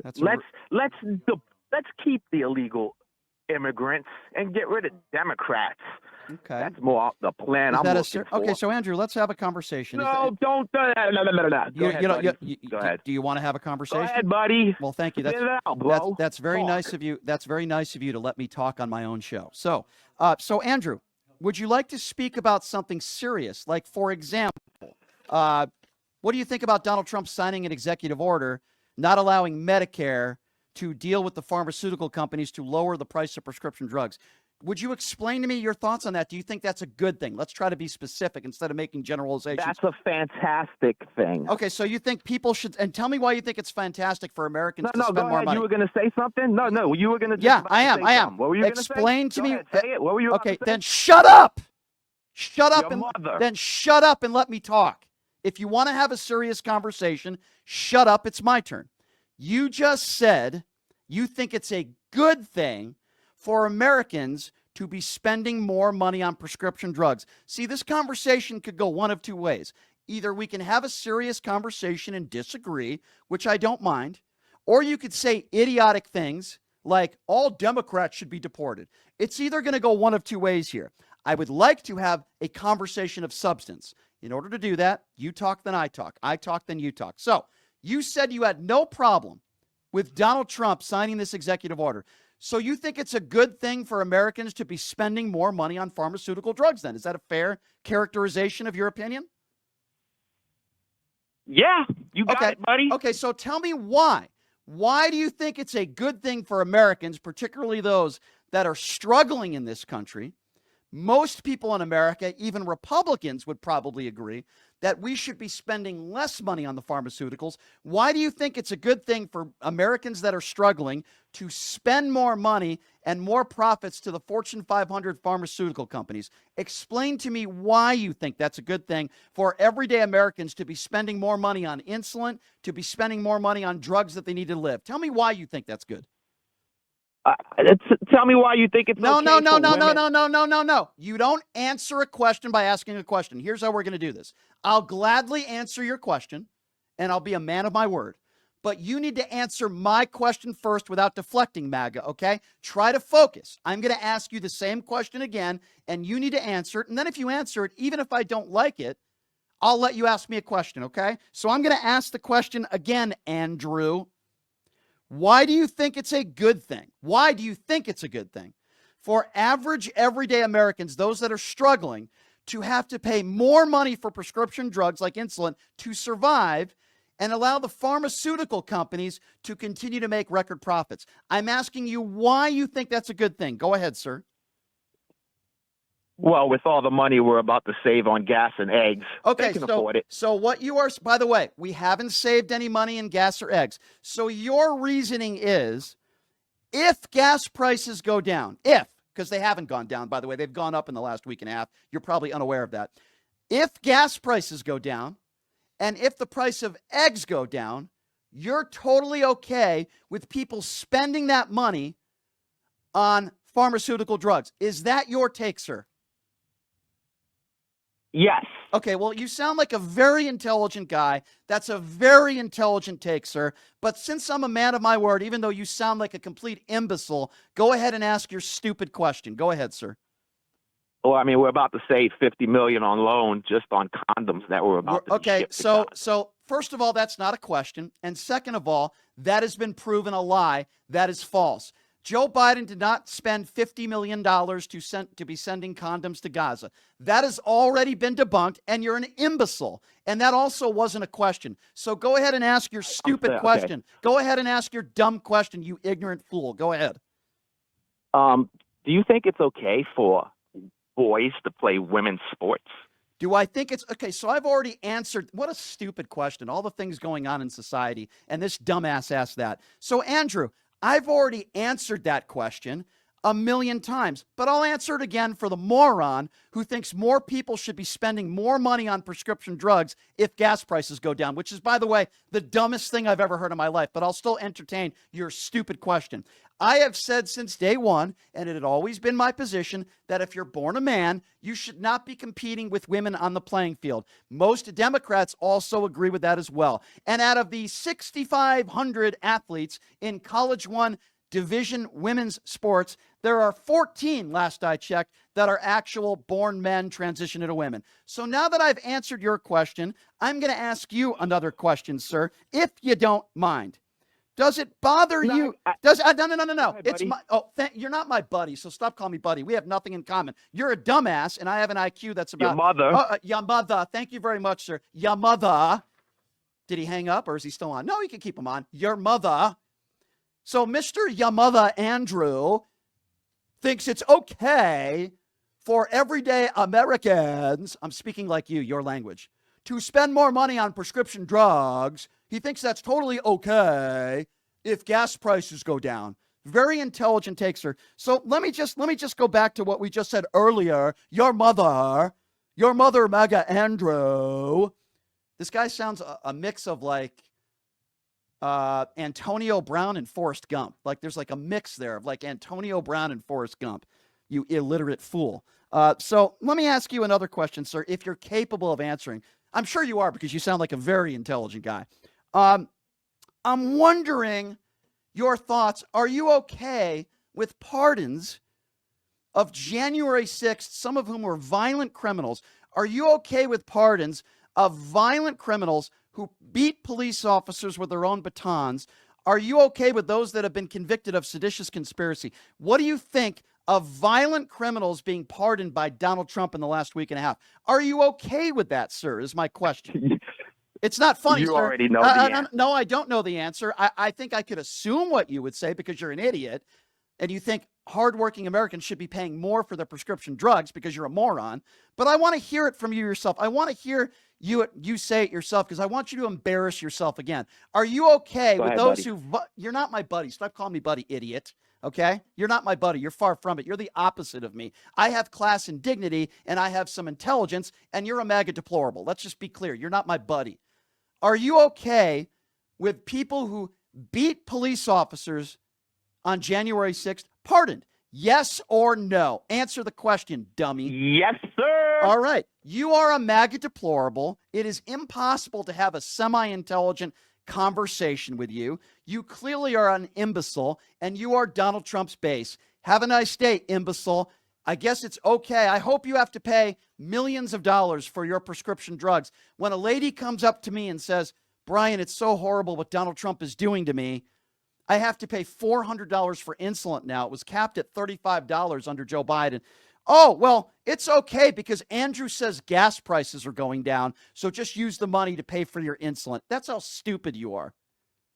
buddy. Let's keep the illegal immigrants and get rid of Democrats. Okay. That's more the plan I'm looking for. Okay, so Andrew, let's have a conversation. No, don't do that. No. Go ahead, buddy. Go ahead. Do you want to have a conversation? Go ahead, buddy. Well, thank you. That's very nice of you. That's very nice of you to let me talk on my own show. So Andrew, would you like to speak about something serious? Like, for example, what do you think about Donald Trump signing an executive order not allowing Medicare to deal with the pharmaceutical companies to lower the price of prescription drugs? Would you explain to me your thoughts on that? Do you think that's a good thing? Let's try to be specific instead of making generalizations. That's a fantastic thing. Okay, so you think people should, and tell me why you think it's fantastic for Americans to spend more money. You were going to say something? No, you were going to. Yeah, I am. What were you going to say? Explain to me. Go ahead, say it. What were you? Okay, then shut up. Shut up Then shut up and let me talk. If you want to have a serious conversation, shut up. It's my turn. You just said you think it's a good thing for Americans to be spending more money on prescription drugs. See, this conversation could go one of two ways. Either we can have a serious conversation and disagree, which I don't mind, or you could say idiotic things like all Democrats should be deported. It's either going to go one of two ways here. I would like to have a conversation of substance. In order to do that, you talk, then I talk. I talk, then you talk. So you said you had no problem with Donald Trump signing this executive order. So you think it's a good thing for Americans to be spending more money on pharmaceutical drugs then? Is that a fair characterization of your opinion? Yeah, you got it, buddy. Okay, so tell me why. Why do you think it's a good thing for Americans, particularly those that are struggling in this country? Most people in America, even Republicans, would probably agree that we should be spending less money on the pharmaceuticals. Why do you think it's a good thing for Americans that are struggling to spend more money and more profits to the Fortune 500 pharmaceutical companies? Explain to me why you think that's a good thing for everyday Americans to be spending more money on insulin, to be spending more money on drugs that they need to live. Tell me why you think that's good. Tell me why you think it's No. No. You don't answer a question by asking a question. Here's how we're going to do this. I'll gladly answer your question, and I'll be a man of my word. But you need to answer my question first without deflecting, MAGA, okay? Try to focus. I'm going to ask you the same question again, and you need to answer it. And then if you answer it, even if I don't like it, I'll let you ask me a question, okay? So I'm going to ask the question again, Andrew. Why do you think it's a good thing? Why do you think it's a good thing for average, everyday Americans, those that are struggling, to have to pay more money for prescription drugs like insulin to survive and allow the pharmaceutical companies to continue to make record profits? I'm asking you why you think that's a good thing. Go ahead, sir. Well, with all the money we're about to save on gas and eggs, okay, they can afford it. So what you are, by the way, we haven't saved any money in gas or eggs. So your reasoning is if gas prices go down, because they haven't gone down, by the way, they've gone up in the last week and a half. You're probably unaware of that. If gas prices go down and if the price of eggs go down, you're totally okay with people spending that money on pharmaceutical drugs. Is that your take, sir? Yes. Okay, well, you sound like a very intelligent guy. That's a very intelligent take, sir. But since I'm a man of my word, even though you sound like a complete imbecile, go ahead and ask your stupid question. Go ahead, sir. Well, I mean, we're about to save $50 million on loan just on condoms that we're about to okay, ship to God. so first of all, that's not a question. And second of all, that has been proven a lie. That is false. Joe Biden did not spend $50 million to be sending condoms to Gaza. That has already been debunked, and you're an imbecile. And that also wasn't a question. So go ahead and ask your stupid question. Okay. Go ahead and ask your dumb question, you ignorant fool. Go ahead. Do you think it's okay for boys to play women's sports? Do I think it's okay? So I've already answered. What a stupid question. All the things going on in society, and this dumbass asked that. So, Andrew, I've already answered that question. 1,000,000 times, but I'll answer it again for the moron who thinks more people should be spending more money on prescription drugs if gas prices go down, which is, by the way, the dumbest thing I've ever heard in my life, but I'll still entertain your stupid question. I have said since day one, and it had always been my position, that if you're born a man, you should not be competing with women on the playing field. Most Democrats also agree with that as well. And out of the 6,500 athletes in College One Division women's sports, there are 14, last I checked, that are actual born men transition into women. So now that I've answered your question, I'm going to ask you another question, sir, if you don't mind. Does it bother you? No. Hi, It's buddy. you're not my buddy, so stop calling me buddy. We have nothing in common. You're a dumbass, and I have an IQ that's about Your mother. your mother. Thank you very much, sir. Your mother. Did he hang up, or is he still on? No, he can keep him on. Your mother. So Mr. Your mother Andrew thinks it's okay for everyday Americans, I'm speaking like you, your language, to spend more money on prescription drugs. He thinks that's totally okay if gas prices go down. Very intelligent take, sir. So let me just go back to what we just said earlier. Your mother, MAGA Andrew. This guy sounds a mix of like Antonio Brown and Forrest Gump. Like there's like a mix there of like Antonio Brown and Forrest Gump. You illiterate fool. So let me ask you another question, sir, if you're capable of answering. I'm sure you are because you sound like a very intelligent guy. I'm wondering your thoughts. Are you okay with pardons of January 6th, some of whom were violent criminals? Are you okay with pardons of violent criminals who beat police officers with their own batons? Are you okay with those that have been convicted of seditious conspiracy? What do you think of violent criminals being pardoned by Donald Trump in the last week and a half? Are you okay with that, sir, is my question. It's not funny, You sir. already know the answer. No, I don't know the answer. I think I could assume what you would say because you're an idiot and you think hardworking Americans should be paying more for their prescription drugs because you're a moron. But I want to hear it from you yourself. I want to hear you say it yourself because I want you to embarrass yourself again. Are you okay with those who... You're not my buddy. Stop calling me buddy, idiot. Okay? You're not my buddy. You're far from it. You're the opposite of me. I have class and dignity, and I have some intelligence, and you're a MAGA deplorable. Let's just be clear. You're not my buddy. Are you okay with people who beat police officers on January 6th pardoned? Yes or no? Answer the question, dummy. Yes, sir. All right. You are a MAGA deplorable. It is impossible to have a semi-intelligent conversation with you. You clearly are an imbecile, and you are Donald Trump's base. Have a nice day, imbecile. I guess it's okay. I hope you have to pay millions of dollars for your prescription drugs. When a lady comes up to me and says, Brian, it's so horrible what Donald Trump is doing to me, I have to pay $400 for insulin now. It was capped at $35 under Joe Biden. Oh, well, it's okay because Andrew says gas prices are going down, so just use the money to pay for your insulin. That's how stupid you are.